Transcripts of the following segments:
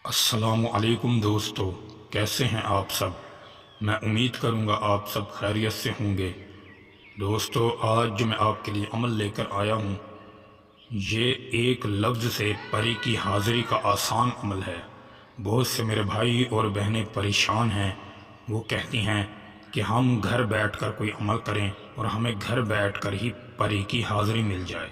السلام علیکم دوستو، کیسے ہیں آپ سب؟ میں امید کروں گا آپ سب خیریت سے ہوں گے۔ دوستو، آج جو میں آپ کے لیے عمل لے کر آیا ہوں، یہ ایک لفظ سے پری کی حاضری کا آسان عمل ہے۔ بہت سے میرے بھائی اور بہنیں پریشان ہیں، وہ کہتی ہیں کہ ہم گھر بیٹھ کر کوئی عمل کریں اور ہمیں گھر بیٹھ کر ہی پری کی حاضری مل جائے۔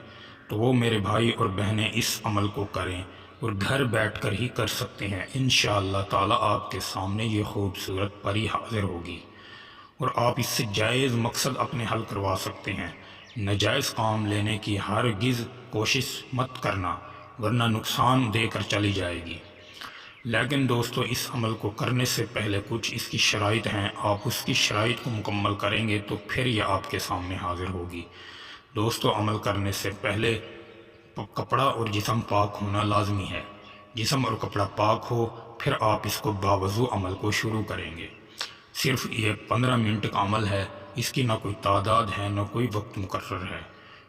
تو وہ میرے بھائی اور بہنیں اس عمل کو کریں اور گھر بیٹھ کر ہی کر سکتے ہیں۔ انشاءاللہ تعالی آپ کے سامنے یہ خوبصورت پری حاضر ہوگی اور آپ اس سے جائز مقصد اپنے حل کروا سکتے ہیں۔ ناجائز کام لینے کی ہرگز کوشش مت کرنا، ورنہ نقصان دے کر چلی جائے گی۔ لیکن دوستو، اس عمل کو کرنے سے پہلے کچھ اس کی شرائط ہیں۔ آپ اس کی شرائط کو مکمل کریں گے تو پھر یہ آپ کے سامنے حاضر ہوگی۔ دوستو، عمل کرنے سے پہلے کپڑا اور جسم پاک ہونا لازمی ہے۔ جسم اور کپڑا پاک ہو، پھر آپ اس کو باوضو عمل کو شروع کریں گے۔ صرف یہ 15 منٹ کا عمل ہے، اس کی نہ کوئی تعداد ہے نہ کوئی وقت مقرر ہے۔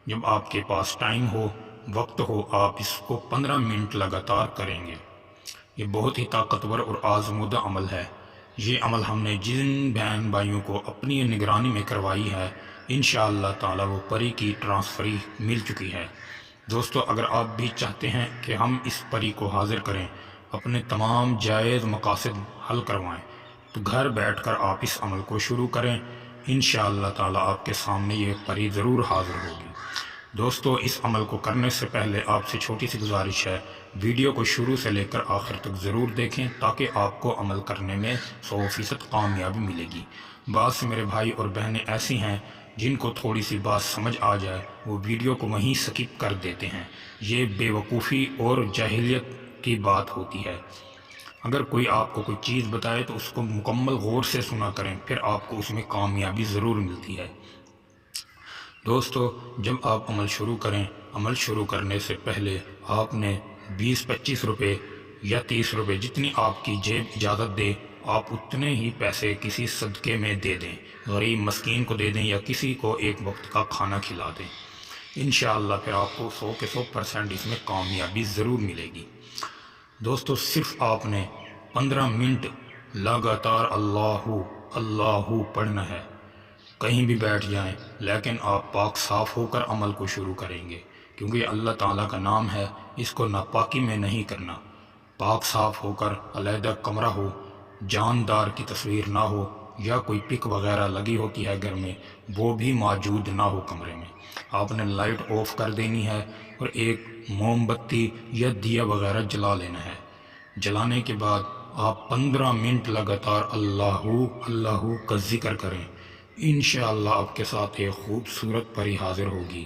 جب آپ کے پاس ٹائم ہو، وقت ہو، آپ اس کو 15 منٹ لگاتار کریں گے۔ یہ بہت ہی طاقتور اور آزمودہ عمل ہے۔ یہ عمل ہم نے جن بہن بھائیوں کو اپنی نگرانی میں کروائی ہے، انشاءاللہ تعالی وہ پری کی ٹرانسفری مل چکی ہے۔ دوستو، اگر آپ بھی چاہتے ہیں کہ ہم اس پری کو حاضر کریں، اپنے تمام جائز مقاصد حل کروائیں، تو گھر بیٹھ کر آپ اس عمل کو شروع کریں۔ انشاءاللہ تعالی آپ کے سامنے یہ پری ضرور حاضر ہوگی۔ دوستو، اس عمل کو کرنے سے پہلے آپ سے چھوٹی سی گزارش ہے، ویڈیو کو شروع سے لے کر آخر تک ضرور دیکھیں تاکہ آپ کو عمل کرنے میں 100% کامیابی ملے گی۔ بعض سے میرے بھائی اور بہنیں ایسی ہیں جن کو تھوڑی سی بات سمجھ آ جائے، وہ ویڈیو کو وہیں سکپ کر دیتے ہیں۔ یہ بے وقوفی اور جاہلیت کی بات ہوتی ہے۔ اگر کوئی آپ کو کوئی چیز بتائے تو اس کو مکمل غور سے سنا کریں، پھر آپ کو اس میں کامیابی ضرور ملتی ہے۔ دوستو، جب آپ عمل شروع کریں، عمل شروع کرنے سے پہلے آپ نے 20-25 روپے یا 30 روپے، جتنی آپ کی جیب اجازت دے، آپ اتنے ہی پیسے کسی صدقے میں دے دیں، غریب مسکین کو دے دیں یا کسی کو ایک وقت کا کھانا کھلا دیں۔ انشاءاللہ پھر آپ کو 100% اس میں کامیابی ضرور ملے گی۔ دوستو، صرف آپ نے 15 منٹ لگاتار اللہ اللہ پڑھنا ہے۔ کہیں بھی بیٹھ جائیں، لیکن آپ پاک صاف ہو کر عمل کو شروع کریں گے، کیونکہ یہ اللہ تعالیٰ کا نام ہے، اس کو ناپاکی میں نہیں کرنا۔ پاک صاف ہو کر علیحدہ کمرہ ہو، جاندار کی تصویر نہ ہو، یا کوئی پک وغیرہ لگی ہوتی ہے گھر میں، وہ بھی موجود نہ ہو کمرے میں۔ آپ نے لائٹ آف کر دینی ہے اور ایک موم بتی یا دیا وغیرہ جلا لینا ہے۔ جلانے کے بعد آپ 15 منٹ لگاتار اللہ اللہ کا ذکر کریں۔ انشاءاللہ آپ کے ساتھ ایک خوبصورت پری حاضر ہوگی،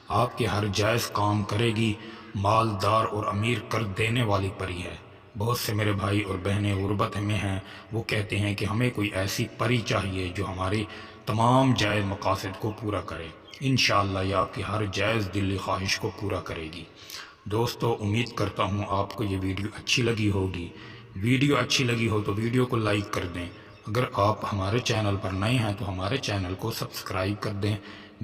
آپ کے ہر جائز کام کرے گی، مالدار اور امیر کر دینے والی پری ہے۔ بہت سے میرے بھائی اور بہنیں غربت میں ہیں، وہ کہتے ہیں کہ ہمیں کوئی ایسی پری چاہیے جو ہماری تمام جائز مقاصد کو پورا کرے۔ انشاءاللہ یہ آپ کی ہر جائز دلی خواہش کو پورا کرے گی۔ دوستو، امید کرتا ہوں آپ کو یہ ویڈیو اچھی لگی ہوگی۔ ویڈیو اچھی لگی ہو تو ویڈیو کو لائک کر دیں۔ اگر آپ ہمارے چینل پر نئے ہیں تو ہمارے چینل کو سبسکرائب کر دیں،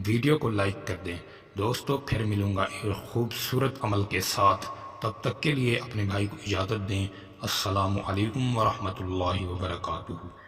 ویڈیو کو لائک کر دیں۔ دوستو، پھر ملوں گا ایک خوبصورت عمل کے ساتھ، تب تک کے لیے اپنے بھائی کو اجازت دیں۔ السلام علیکم ورحمۃ اللہ وبرکاتہ۔